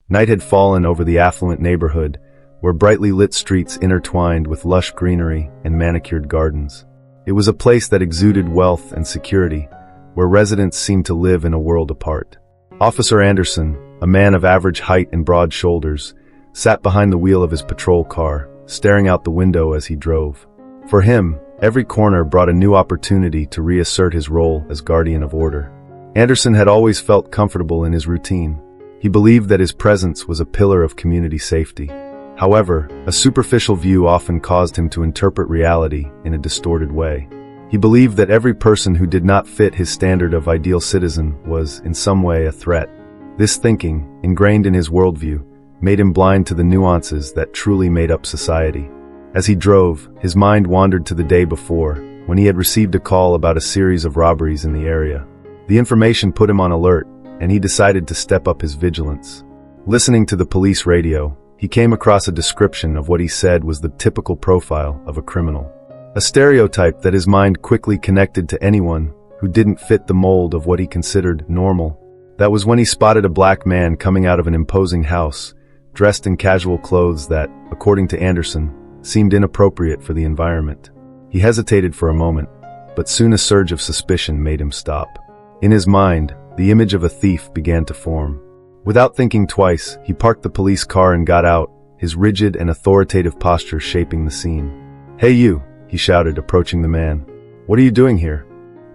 Night had fallen over the affluent neighborhood, where brightly lit streets intertwined with lush greenery and manicured gardens. It was a place that exuded wealth and security, where residents seemed to live in a world apart. Officer Anderson, a man of average height and broad shoulders, sat behind the wheel of his patrol car, staring out the window as he drove. For him, every corner brought a new opportunity to reassert his role as guardian of order. Anderson had always felt comfortable in his routine. He believed that his presence was a pillar of community safety. However, a superficial view often caused him to interpret reality in a distorted way. He believed that every person who did not fit his standard of ideal citizen was, in some way, a threat. This thinking, ingrained in his worldview, made him blind to the nuances that truly made up society. As he drove, his mind wandered to the day before, when he had received a call about a series of robberies in the area. The information put him on alert, and he decided to step up his vigilance. Listening to the police radio, he came across a description of what he said was the typical profile of a criminal. A stereotype that his mind quickly connected to anyone who didn't fit the mold of what he considered normal. That was when he spotted a black man coming out of an imposing house, dressed in casual clothes that, according to Anderson, seemed inappropriate for the environment. He hesitated for a moment, but soon a surge of suspicion made him stop. In his mind, the image of a thief began to form. Without thinking twice, he parked the police car and got out, his rigid and authoritative posture shaping the scene. "Hey you," he shouted, approaching the man. "What are you doing here?"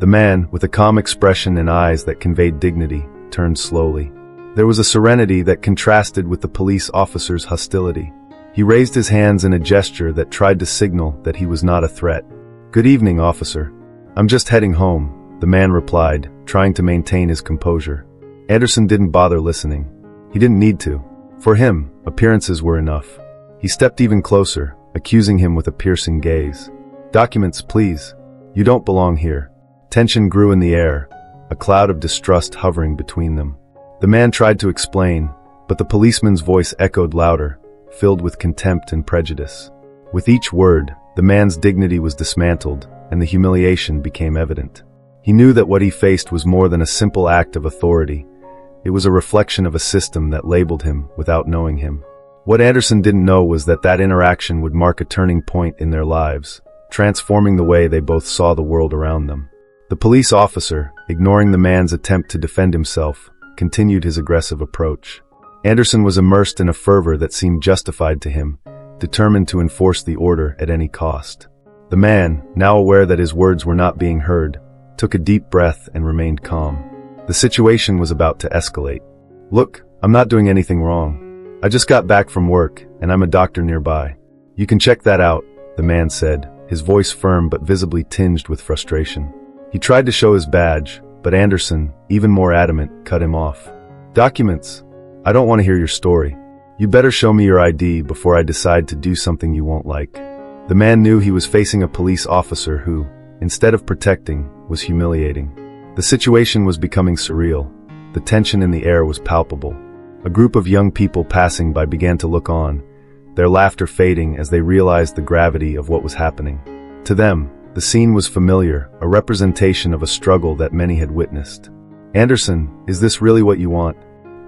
The man, with a calm expression and eyes that conveyed dignity, turned slowly. There was a serenity that contrasted with the police officer's hostility. He raised his hands in a gesture that tried to signal that he was not a threat. "Good evening, officer. I'm just heading home," the man replied, trying to maintain his composure. Anderson didn't bother listening. He didn't need to. For him, appearances were enough. He stepped even closer, accusing him with a piercing gaze. "Documents, please. You don't belong here." Tension grew in the air, a cloud of distrust hovering between them. The man tried to explain, but the policeman's voice echoed louder, filled with contempt and prejudice. With each word, the man's dignity was dismantled, and the humiliation became evident. He knew that what he faced was more than a simple act of authority. It was a reflection of a system that labeled him without knowing him. What Anderson didn't know was that that interaction would mark a turning point in their lives, transforming the way they both saw the world around them. The police officer, ignoring the man's attempt to defend himself, continued his aggressive approach. Anderson was immersed in a fervor that seemed justified to him, determined to enforce the order at any cost. The man, now aware that his words were not being heard, took a deep breath and remained calm. The situation was about to escalate. "Look, I'm not doing anything wrong. I just got back from work, and I'm a doctor nearby. You can check that out," the man said, his voice firm but visibly tinged with frustration. He tried to show his badge, but Anderson, even more adamant, cut him off. "Documents. I don't want to hear your story. You better show me your ID before I decide to do something you won't like." The man knew he was facing a police officer who, instead of protecting, was humiliating. The situation was becoming surreal. The tension in the air was palpable. A group of young people passing by began to look on, their laughter fading as they realized the gravity of what was happening. To them, the scene was familiar, a representation of a struggle that many had witnessed. "Anderson, is this really what you want?"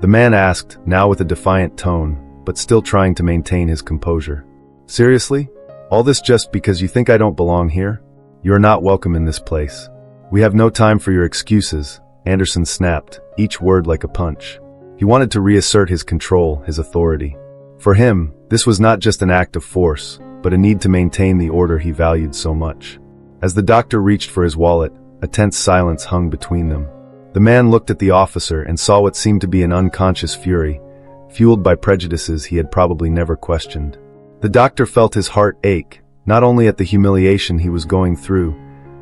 the man asked, now with a defiant tone, but still trying to maintain his composure. "Seriously? All this just because you think I don't belong here? You are not welcome in this place. We have no time for your excuses," Anderson snapped, each word like a punch. He wanted to reassert his control, his authority. For him, this was not just an act of force, but a need to maintain the order he valued so much. As the doctor reached for his wallet, a tense silence hung between them. The man looked at the officer and saw what seemed to be an unconscious fury, fueled by prejudices he had probably never questioned. The doctor felt his heart ache, not only at the humiliation he was going through,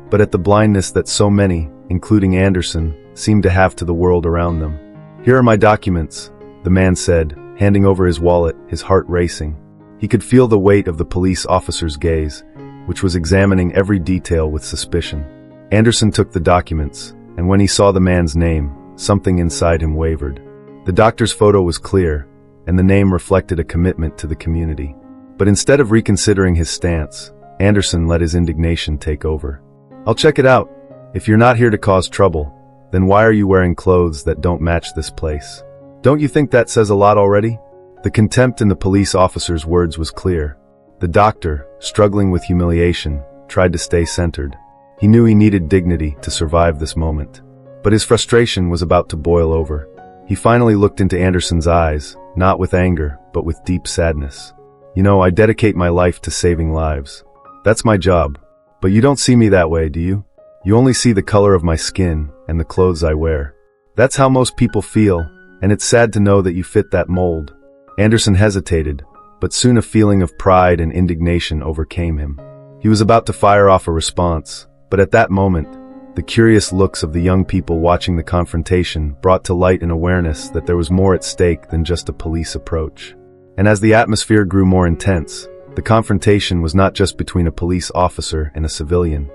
but at the blindness that so many, including Anderson, seemed to have to the world around them. "Here are my documents," the man said, handing over his wallet, his heart racing. He could feel the weight of the police officer's gaze, which was examining every detail with suspicion. Anderson took the documents, and when he saw the man's name, something inside him wavered. The doctor's photo was clear, and the name reflected a commitment to the community. But instead of reconsidering his stance, Anderson let his indignation take over. "I'll check it out. If you're not here to cause trouble, then why are you wearing clothes that don't match this place?" Don't you think that says a lot already? The contempt in the police officer's words was clear. The doctor, struggling with humiliation, tried to stay centered. He knew he needed dignity to survive this moment. But his frustration was about to boil over. He finally looked into Anderson's eyes, not with anger, but with deep sadness. You know, I dedicate my life to saving lives. That's my job. But you don't see me that way, do you? You only see the color of my skin and the clothes I wear. That's how most people feel, and it's sad to know that you fit that mold. Anderson hesitated, but soon a feeling of pride and indignation overcame him. He was about to fire off a response, but at that moment, the curious looks of the young people watching the confrontation brought to light an awareness that there was more at stake than just a police approach. And as the atmosphere grew more intense, the confrontation was not just between a police officer and a civilian.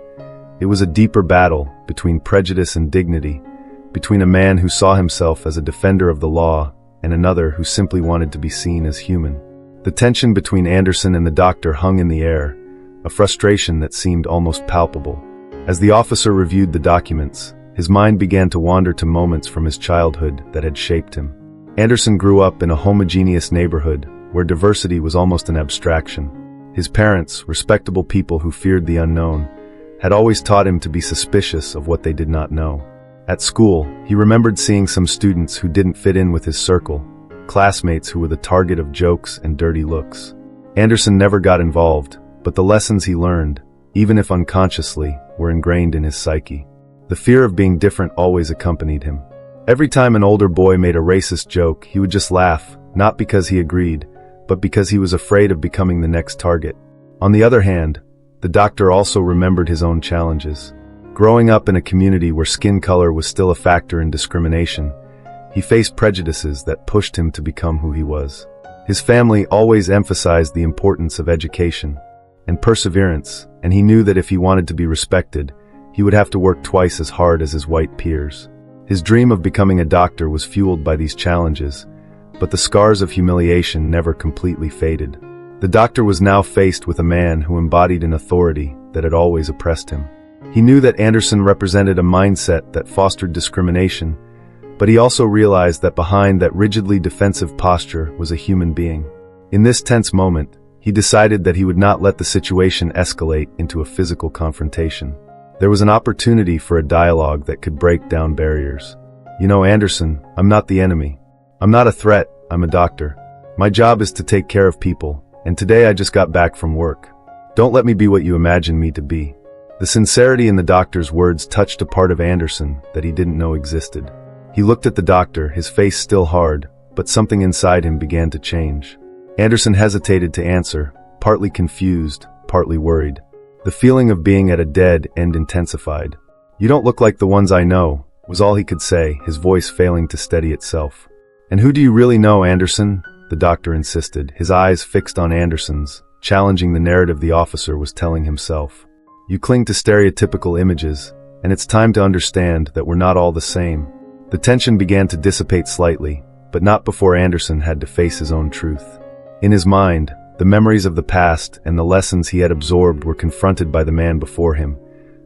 It was a deeper battle between prejudice and dignity, between a man who saw himself as a defender of the law and another who simply wanted to be seen as human. The tension between Anderson and the doctor hung in the air, a frustration that seemed almost palpable. As the officer reviewed the documents, his mind began to wander to moments from his childhood that had shaped him. Anderson grew up in a homogeneous neighborhood where diversity was almost an abstraction. His parents, respectable people who feared the unknown, had always taught him to be suspicious of what they did not know. At school, he remembered seeing some students who didn't fit in with his circle, classmates who were the target of jokes and dirty looks. Anderson never got involved, but the lessons he learned, even if unconsciously, were ingrained in his psyche. The fear of being different always accompanied him. Every time an older boy made a racist joke, he would just laugh, not because he agreed, but because he was afraid of becoming the next target. On the other hand, the doctor also remembered his own challenges. Growing up in a community where skin color was still a factor in discrimination, he faced prejudices that pushed him to become who he was. His family always emphasized the importance of education and perseverance, and he knew that if he wanted to be respected, he would have to work twice as hard as his white peers. His dream of becoming a doctor was fueled by these challenges, but the scars of humiliation never completely faded. The doctor was now faced with a man who embodied an authority that had always oppressed him. He knew that Anderson represented a mindset that fostered discrimination, but he also realized that behind that rigidly defensive posture was a human being. In this tense moment, he decided that he would not let the situation escalate into a physical confrontation. There was an opportunity for a dialogue that could break down barriers. You know, Anderson, I'm not the enemy. I'm not a threat, I'm a doctor. My job is to take care of people, and today I just got back from work. Don't let me be what you imagine me to be. The sincerity in the doctor's words touched a part of Anderson that he didn't know existed. He looked at the doctor, his face still hard, but something inside him began to change. Anderson hesitated to answer, partly confused, partly worried. The feeling of being at a dead end intensified. You don't look like the ones I know, was all he could say, his voice failing to steady itself. And who do you really know, Anderson? The doctor insisted, his eyes fixed on Anderson's, challenging the narrative the officer was telling himself. You cling to stereotypical images, and it's time to understand that we're not all the same. The tension began to dissipate slightly, but not before Anderson had to face his own truth. In his mind, the memories of the past and the lessons he had absorbed were confronted by the man before him,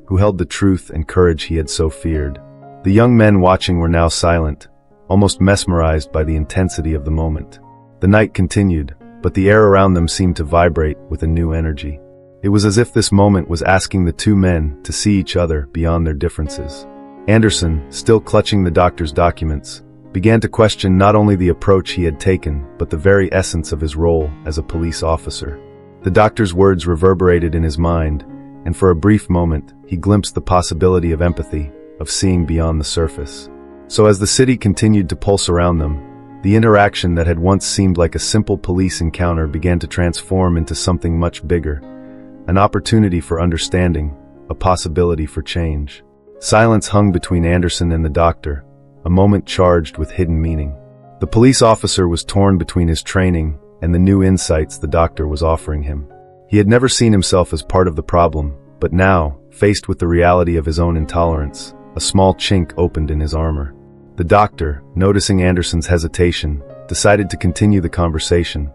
who held the truth and courage he had so feared. The young men watching were now silent, almost mesmerized by the intensity of the moment. The night continued, but the air around them seemed to vibrate with a new energy. It was as if this moment was asking the two men to see each other beyond their differences. Anderson, still clutching the doctor's documents, began to question not only the approach he had taken, but the very essence of his role as a police officer. The doctor's words reverberated in his mind, and for a brief moment, he glimpsed the possibility of empathy, of seeing beyond the surface. So as the city continued to pulse around them, the interaction that had once seemed like a simple police encounter began to transform into something much bigger, an opportunity for understanding, a possibility for change. Silence hung between Anderson and the doctor, a moment charged with hidden meaning. The police officer was torn between his training and the new insights the doctor was offering him. He had never seen himself as part of the problem, but now, faced with the reality of his own intolerance, a small chink opened in his armor. The doctor, noticing Anderson's hesitation, decided to continue the conversation,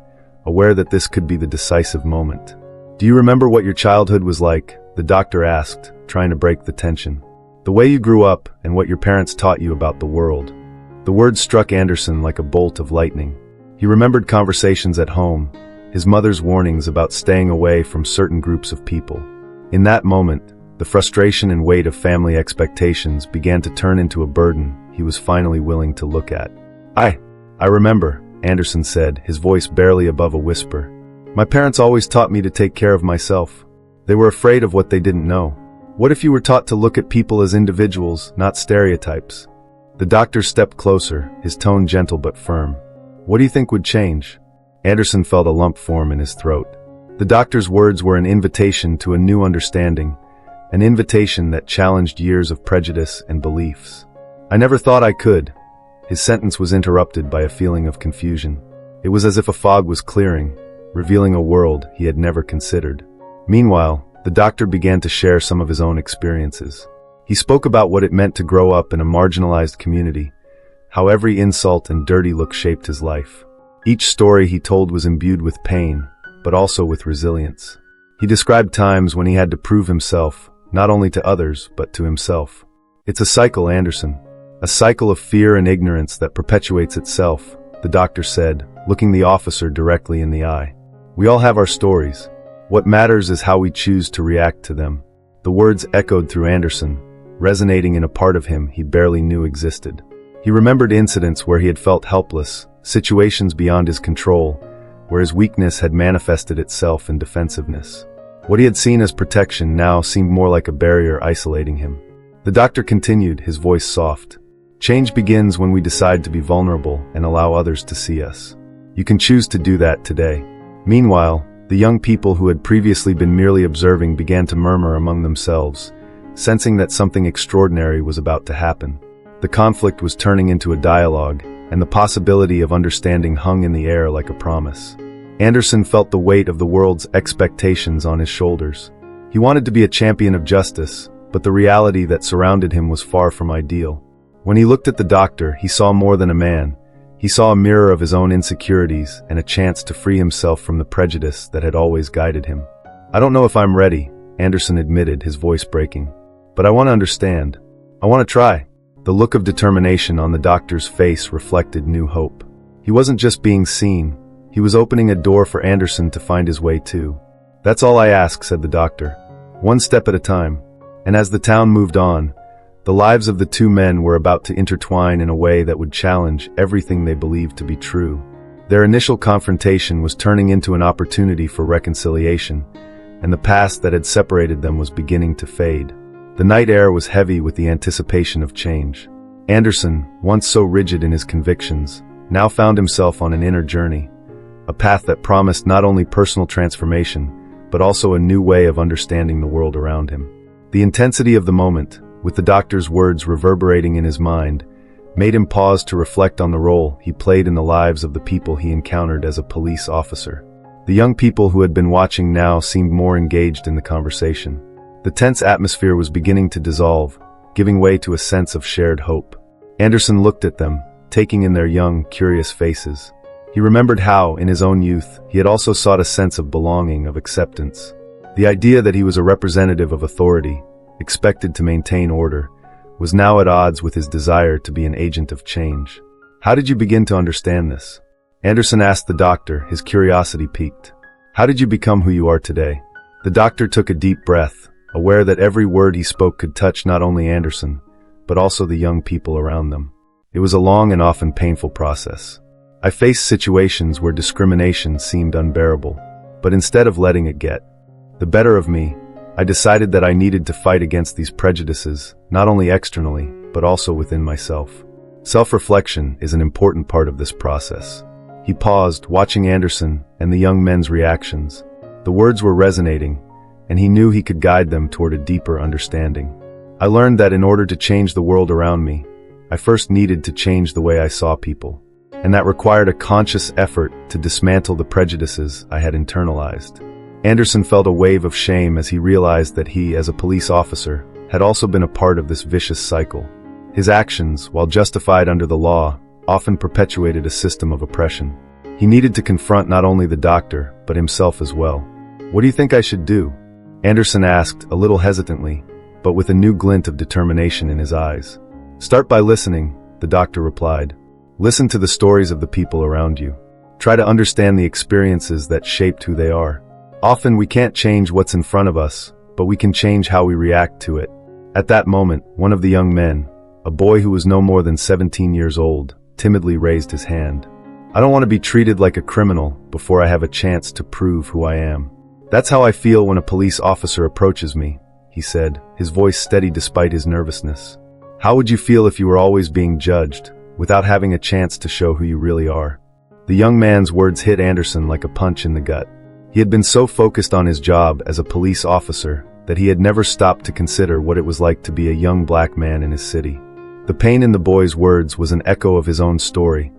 aware that this could be the decisive moment. "Do you remember what your childhood was like?" the doctor asked, trying to break the tension. "The way you grew up and what your parents taught you about the world." The words struck Anderson like a bolt of lightning. He remembered conversations at home, his mother's warnings about staying away from certain groups of people. In that moment, the frustration and weight of family expectations began to turn into a burden he was finally willing to look at. I remember, Anderson said, his voice barely above a whisper. My parents always taught me to take care of myself. They were afraid of what they didn't know. What if you were taught to look at people as individuals, not stereotypes? The doctor stepped closer, his tone gentle but firm. What do you think would change? Anderson felt a lump form in his throat. The doctor's words were an invitation to a new understanding, an invitation that challenged years of prejudice and beliefs. I never thought I could. His sentence was interrupted by a feeling of confusion. It was as if a fog was clearing, revealing a world he had never considered. Meanwhile, the doctor began to share some of his own experiences. He spoke about what it meant to grow up in a marginalized community, how every insult and dirty look shaped his life. Each story he told was imbued with pain, but also with resilience. He described times when he had to prove himself, not only to others, but to himself. It's a cycle, Anderson. A cycle of fear and ignorance that perpetuates itself, the doctor said, looking the officer directly in the eye. We all have our stories. What matters is how we choose to react to them. The words echoed through Anderson, resonating in a part of him he barely knew existed. He remembered incidents where he had felt helpless, situations beyond his control, where his weakness had manifested itself in defensiveness. What he had seen as protection now seemed more like a barrier isolating him. The doctor continued, his voice soft. Change begins when we decide to be vulnerable and allow others to see us. You can choose to do that today. Meanwhile, the young people who had previously been merely observing began to murmur among themselves, sensing that something extraordinary was about to happen. The conflict was turning into a dialogue, and the possibility of understanding hung in the air like a promise. Anderson felt the weight of the world's expectations on his shoulders. He wanted to be a champion of justice, but the reality that surrounded him was far from ideal. When he looked at the doctor, he saw more than a man. He saw a mirror of his own insecurities and a chance to free himself from the prejudice that had always guided him. I don't know if I'm ready, Anderson admitted, his voice breaking. But I want to understand. I want to try. The look of determination on the doctor's face reflected new hope. He wasn't just being seen. He was opening a door for Anderson to find his way too. That's all I ask, said the doctor. One step at a time. And as the town moved on, the lives of the two men were about to intertwine in a way that would challenge everything they believed to be true. Their initial confrontation was turning into an opportunity for reconciliation, and the past that had separated them was beginning to fade. The night air was heavy with the anticipation of change. Anderson, once so rigid in his convictions, now found himself on an inner journey, a path that promised not only personal transformation, but also a new way of understanding the world around him. The intensity of the moment, with the doctor's words reverberating in his mind, made him pause to reflect on the role he played in the lives of the people he encountered as a police officer. The young people who had been watching now seemed more engaged in the conversation. The tense atmosphere was beginning to dissolve, giving way to a sense of shared hope. Anderson looked at them, taking in their young, curious faces. He remembered how, in his own youth, he had also sought a sense of belonging, of acceptance. The idea that he was a representative of authority, expected to maintain order, was now at odds with his desire to be an agent of change. How did you begin to understand this? Anderson asked the doctor, his curiosity piqued. How did you become who you are today? The doctor took a deep breath, aware that every word he spoke could touch not only Anderson, but also the young people around them. It was a long and often painful process. I faced situations where discrimination seemed unbearable, but instead of letting it get the better of me, I decided that I needed to fight against these prejudices, not only externally, but also within myself. Self-reflection is an important part of this process. He paused, watching Anderson and the young men's reactions. The words were resonating, and he knew he could guide them toward a deeper understanding. I learned that in order to change the world around me, I first needed to change the way I saw people, and that required a conscious effort to dismantle the prejudices I had internalized. Anderson felt a wave of shame as he realized that he, as a police officer, had also been a part of this vicious cycle. His actions, while justified under the law, often perpetuated a system of oppression. He needed to confront not only the doctor, but himself as well. What do you think I should do? Anderson asked, a little hesitantly, but with a new glint of determination in his eyes. Start by listening, the doctor replied. Listen to the stories of the people around you. Try to understand the experiences that shaped who they are. Often we can't change what's in front of us, but we can change how we react to it. At that moment, one of the young men, a boy who was no more than 17 years old, timidly raised his hand. I don't want to be treated like a criminal before I have a chance to prove who I am. That's how I feel when a police officer approaches me, he said, his voice steady despite his nervousness. How would you feel if you were always being judged, without having a chance to show who you really are? The young man's words hit Anderson like a punch in the gut. He had been so focused on his job as a police officer that he had never stopped to consider what it was like to be a young black man in his city. The pain in the boy's words was an echo of his own story,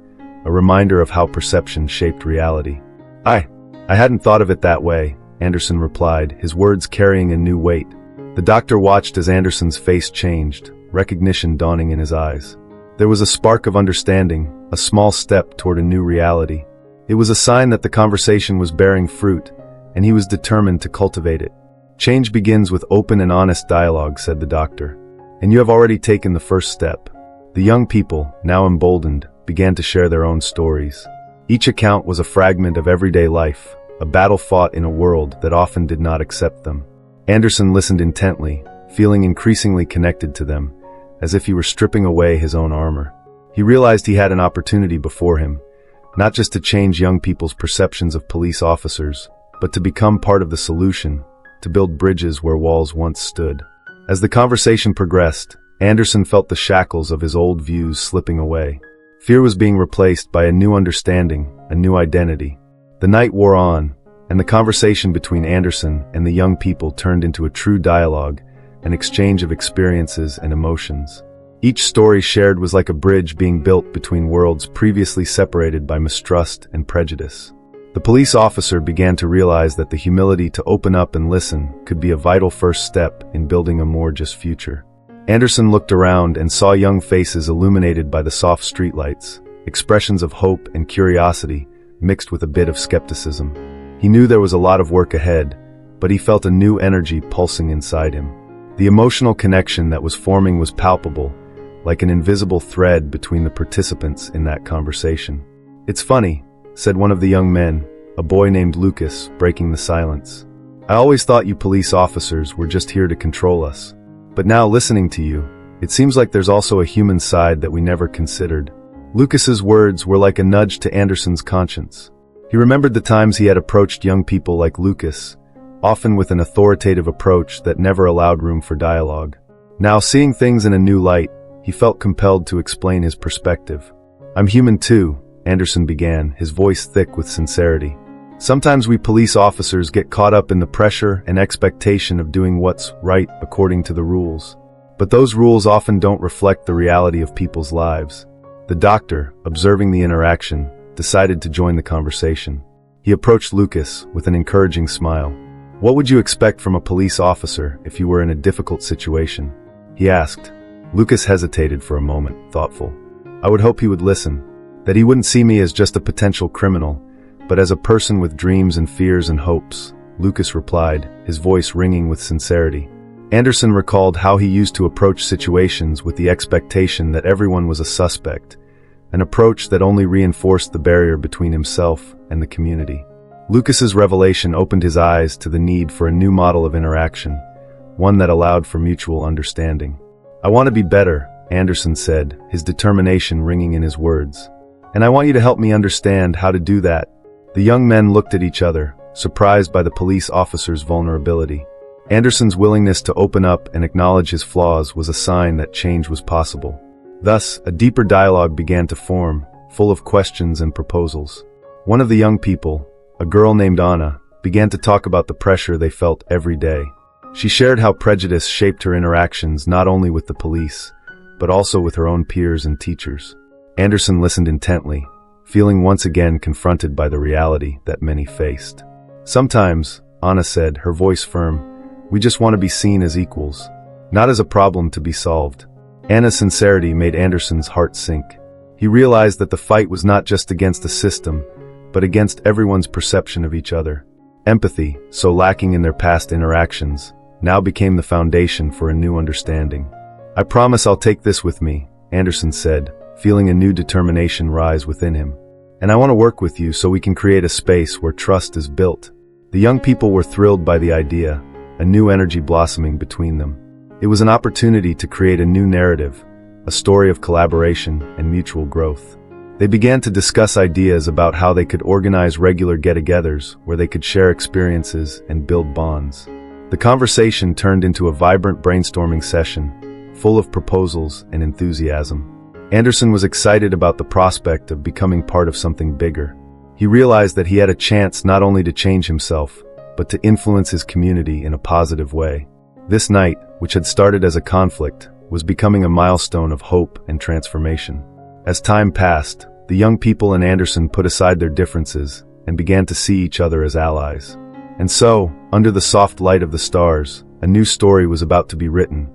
a reminder of how perception shaped reality. I hadn't thought of it that way, Anderson replied, his words carrying a new weight. The doctor watched as Anderson's face changed, recognition dawning in his eyes. There was a spark of understanding, a small step toward a new reality. It was a sign that the conversation was bearing fruit, and he was determined to cultivate it. Change begins with open and honest dialogue, said the doctor. And you have already taken the first step. The young people, now emboldened, began to share their own stories. Each account was a fragment of everyday life, a battle fought in a world that often did not accept them. Anderson listened intently, feeling increasingly connected to them, as if he were stripping away his own armor. He realized he had an opportunity before him, not just to change young people's perceptions of police officers, but to become part of the solution, to build bridges where walls once stood. As the conversation progressed, Anderson felt the shackles of his old views slipping away. Fear was being replaced by a new understanding, a new identity. The night wore on, and the conversation between Anderson and the young people turned into a true dialogue, an exchange of experiences and emotions. Each story shared was like a bridge being built between worlds previously separated by mistrust and prejudice. The police officer began to realize that the humility to open up and listen could be a vital first step in building a more just future. Anderson looked around and saw young faces illuminated by the soft streetlights, expressions of hope and curiosity mixed with a bit of skepticism. He knew there was a lot of work ahead, but he felt a new energy pulsing inside him. The emotional connection that was forming was palpable, like an invisible thread between the participants in that conversation. It's funny, said one of the young men, a boy named Lucas, breaking the silence. I always thought you police officers were just here to control us. But now listening to you, it seems like there's also a human side that we never considered. Lucas's words were like a nudge to Anderson's conscience. He remembered the times he had approached young people like Lucas, often with an authoritative approach that never allowed room for dialogue. Now, seeing things in a new light, he felt compelled to explain his perspective. I'm human too, Anderson began, his voice thick with sincerity. Sometimes we police officers get caught up in the pressure and expectation of doing what's right according to the rules. But those rules often don't reflect the reality of people's lives. The doctor, observing the interaction, decided to join the conversation. He approached Lucas with an encouraging smile. What would you expect from a police officer if you were in a difficult situation? He asked. Lucas hesitated for a moment, thoughtful. I would hope he would listen, that he wouldn't see me as just a potential criminal, but as a person with dreams and fears and hopes, Lucas replied, his voice ringing with sincerity. Anderson recalled how he used to approach situations with the expectation that everyone was a suspect, an approach that only reinforced the barrier between himself and the community. Lucas's revelation opened his eyes to the need for a new model of interaction, one that allowed for mutual understanding. I want to be better, Anderson said, his determination ringing in his words. And I want you to help me understand how to do that. The young men looked at each other, surprised by the police officer's vulnerability. Anderson's willingness to open up and acknowledge his flaws was a sign that change was possible. Thus, a deeper dialogue began to form, full of questions and proposals. One of the young people, a girl named Anna, began to talk about the pressure they felt every day. She shared how prejudice shaped her interactions not only with the police, but also with her own peers and teachers. Anderson listened intently, feeling once again confronted by the reality that many faced. Sometimes, Anna said, her voice firm, we just want to be seen as equals, not as a problem to be solved. Anna's sincerity made Anderson's heart sink. He realized that the fight was not just against the system, but against everyone's perception of each other. Empathy, so lacking in their past interactions, now became the foundation for a new understanding. I promise I'll take this with me, Anderson said, feeling a new determination rise within him. "And I want to work with you so we can create a space where trust is built." The young people were thrilled by the idea, a new energy blossoming between them. It was an opportunity to create a new narrative, a story of collaboration and mutual growth. They began to discuss ideas about how they could organize regular get-togethers where they could share experiences and build bonds. The conversation turned into a vibrant brainstorming session, full of proposals and enthusiasm. Anderson was excited about the prospect of becoming part of something bigger. He realized that he had a chance not only to change himself, but to influence his community in a positive way. This night, which had started as a conflict, was becoming a milestone of hope and transformation. As time passed, the young people and Anderson put aside their differences and began to see each other as allies. And so, under the soft light of the stars, a new story was about to be written,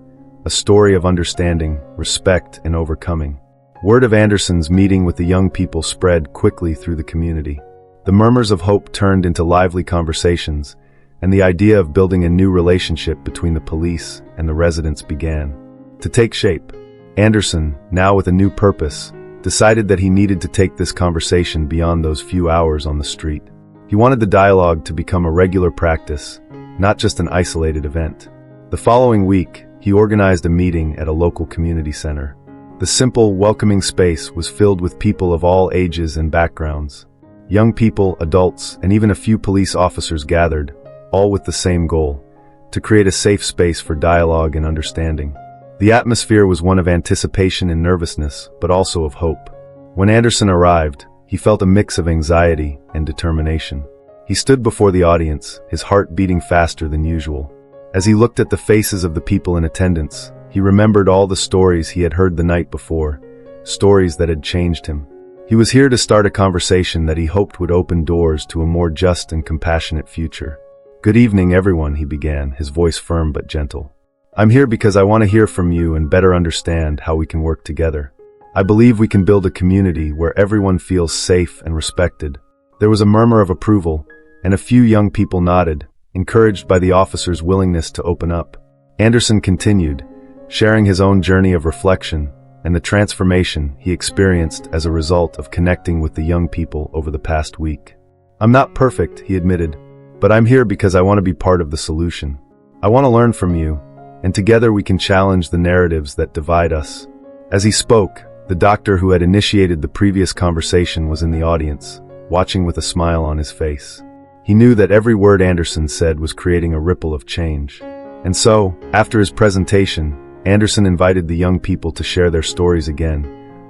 a story of understanding, respect, and overcoming. Word of Anderson's meeting with the young people spread quickly through the community. The murmurs of hope turned into lively conversations, and the idea of building a new relationship between the police and the residents began to take shape. Anderson, now with a new purpose, decided that he needed to take this conversation beyond those few hours on the street. He wanted the dialogue to become a regular practice, not just an isolated event. The following week, he organized a meeting at a local community center. The simple, welcoming space was filled with people of all ages and backgrounds. Young people, adults, and even a few police officers gathered, all with the same goal: to create a safe space for dialogue and understanding. The atmosphere was one of anticipation and nervousness, but also of hope. When Anderson arrived, he felt a mix of anxiety and determination. He stood before the audience, his heart beating faster than usual. As he looked at the faces of the people in attendance, he remembered all the stories he had heard the night before, stories that had changed him. He was here to start a conversation that he hoped would open doors to a more just and compassionate future. "Good evening, everyone," he began, his voice firm but gentle. "I'm here because I want to hear from you and better understand how we can work together. I believe we can build a community where everyone feels safe and respected." There was a murmur of approval, and a few young people nodded, encouraged by the officer's willingness to open up. Anderson continued, sharing his own journey of reflection and the transformation he experienced as a result of connecting with the young people over the past week. "I'm not perfect," he admitted, "but I'm here because I want to be part of the solution. I want to learn from you, and together we can challenge the narratives that divide us." As he spoke, the doctor who had initiated the previous conversation was in the audience, watching with a smile on his face. He knew that every word Anderson said was creating a ripple of change. And so, after his presentation, Anderson invited the young people to share their stories again,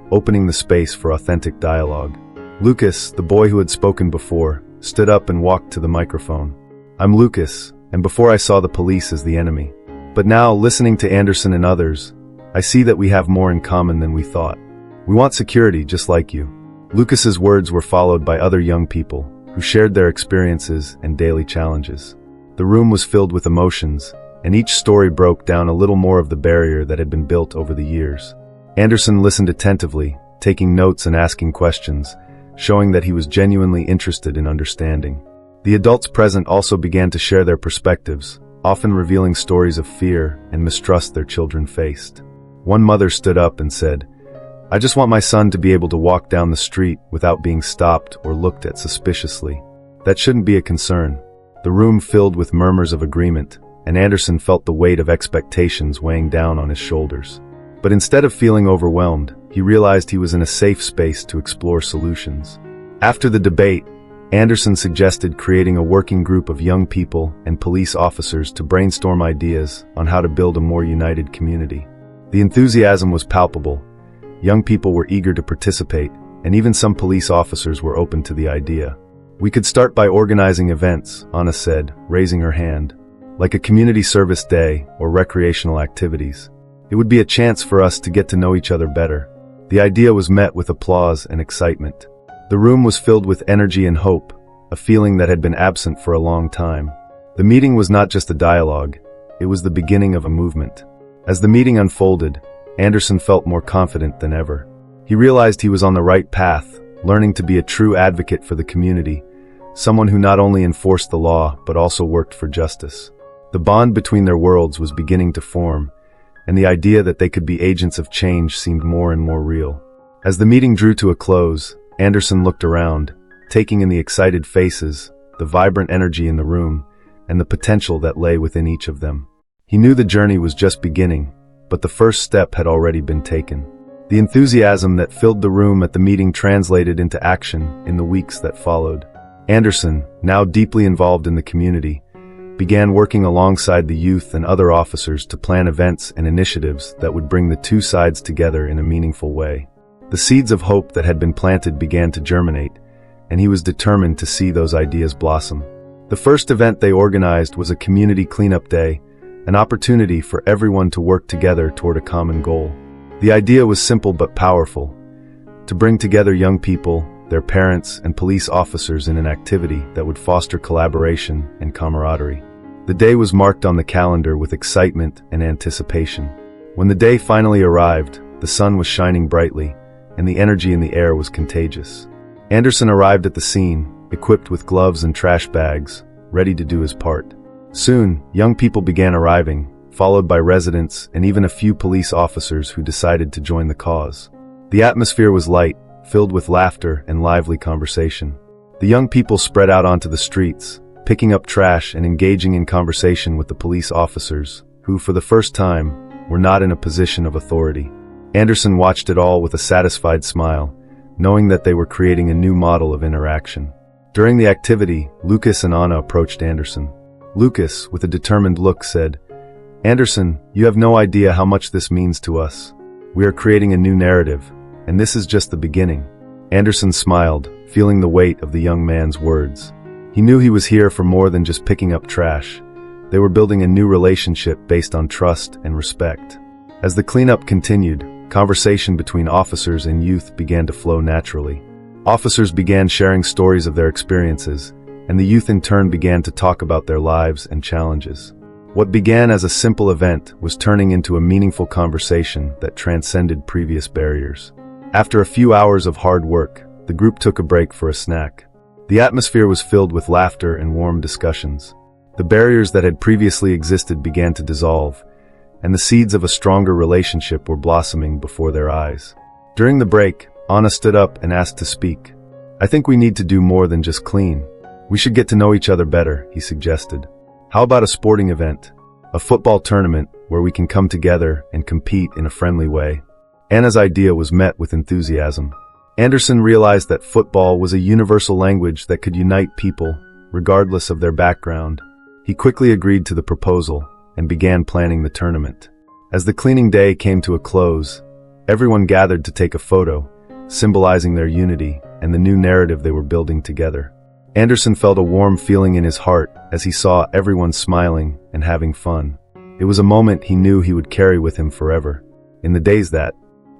opening the space for authentic dialogue. Lucas, the boy who had spoken before, stood up and walked to the microphone. "I'm Lucas, and before I saw the police as the enemy. But now, listening to Anderson and others, I see that we have more in common than we thought. We want security just like you." Lucas's words were followed by other young people, who shared their experiences and daily challenges. The room was filled with emotions, and each story broke down a little more of the barrier that had been built over the years. Anderson listened attentively, taking notes and asking questions, showing that he was genuinely interested in understanding. The adults present also began to share their perspectives, often revealing stories of fear and mistrust their children faced. One mother stood up and said, "I just want my son to be able to walk down the street without being stopped or looked at suspiciously. That shouldn't be a concern." The room filled with murmurs of agreement, and Anderson felt the weight of expectations weighing down on his shoulders. But instead of feeling overwhelmed, he realized he was in a safe space to explore solutions. After the debate, Anderson suggested creating a working group of young people and police officers to brainstorm ideas on how to build a more united community. The enthusiasm was palpable. Young people were eager to participate, and even some police officers were open to the idea. "We could start by organizing events," Anna said, raising her hand, "like a community service day or recreational activities. It would be a chance for us to get to know each other better." The idea was met with applause and excitement. The room was filled with energy and hope, a feeling that had been absent for a long time. The meeting was not just a dialogue, it was the beginning of a movement. As the meeting unfolded, Anderson felt more confident than ever. He realized he was on the right path, learning to be a true advocate for the community, someone who not only enforced the law but also worked for justice. The bond between their worlds was beginning to form, and the idea that they could be agents of change seemed more and more real. As the meeting drew to a close, Anderson looked around, taking in the excited faces, the vibrant energy in the room, and the potential that lay within each of them. He knew the journey was just beginning, but the first step had already been taken. The enthusiasm that filled the room at the meeting translated into action in the weeks that followed. Anderson, now deeply involved in the community, began working alongside the youth and other officers to plan events and initiatives that would bring the two sides together in a meaningful way. The seeds of hope that had been planted began to germinate, and he was determined to see those ideas blossom. The first event they organized was a community cleanup day, an opportunity for everyone to work together toward a common goal. The idea was simple but powerful: to bring together young people, their parents, and police officers in an activity that would foster collaboration and camaraderie. The day was marked on the calendar with excitement and anticipation. When the day finally arrived, the sun was shining brightly, and the energy in the air was contagious. Anderson arrived at the scene, equipped with gloves and trash bags, ready to do his part. Soon, young people began arriving, followed by residents and even a few police officers who decided to join the cause. The atmosphere was light, filled with laughter and lively conversation. The young people spread out onto the streets, picking up trash and engaging in conversation with the police officers, who, for the first time, were not in a position of authority. Anderson watched it all with a satisfied smile, knowing that they were creating a new model of interaction. During the activity, Lucas and Anna approached Anderson. Lucas, with a determined look, said, "Anderson, you have no idea how much this means to us. We are creating a new narrative, and this is just the beginning." Anderson smiled, feeling the weight of the young man's words. He knew he was here for more than just picking up trash. They were building a new relationship based on trust and respect. As the cleanup continued, conversation between officers and youth began to flow naturally. Officers began sharing stories of their experiences, and the youth in turn began to talk about their lives and challenges. What began as a simple event was turning into a meaningful conversation that transcended previous barriers. After a few hours of hard work, the group took a break for a snack. The atmosphere was filled with laughter and warm discussions. The barriers that had previously existed began to dissolve, and the seeds of a stronger relationship were blossoming before their eyes. During the break, Anna stood up and asked to speak. "I think we need to do more than just clean. We should get to know each other better," he suggested. "How about a sporting event? A football tournament where we can come together and compete in a friendly way?" Anna's idea was met with enthusiasm. Anderson realized that football was a universal language that could unite people, regardless of their background. He quickly agreed to the proposal and began planning the tournament. As the cleaning day came to a close, everyone gathered to take a photo, symbolizing their unity and the new narrative they were building together. Anderson felt a warm feeling in his heart as he saw everyone smiling and having fun. It was a moment he knew he would carry with him forever. In the days that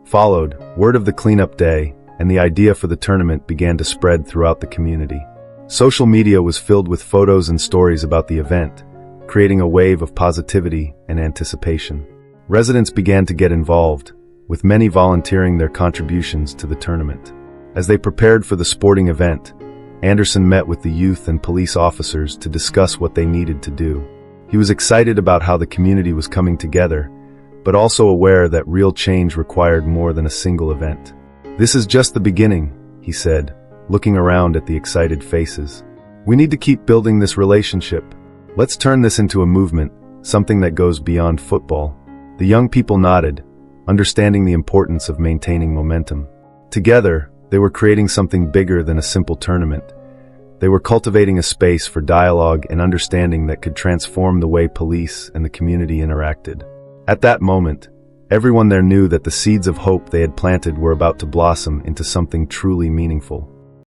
followed, word of the cleanup day and the idea for the tournament began to spread throughout the community. Social media was filled with photos and stories about the event, creating a wave of positivity and anticipation. Residents began to get involved, with many volunteering their contributions to the tournament. As they prepared for the sporting event, Anderson met with the youth and police officers to discuss what they needed to do. He was excited about how the community was coming together, but also aware that real change required more than a single event. "This is just the beginning," he said, looking around at the excited faces. "We need to keep building this relationship. Let's turn this into a movement, something that goes beyond football." The young people nodded, understanding the importance of maintaining momentum. Together, they were creating something bigger than a simple tournament. They were cultivating a space for dialogue and understanding that could transform the way police and the community interacted. At that moment, everyone there knew that the seeds of hope they had planted were about to blossom into something truly meaningful.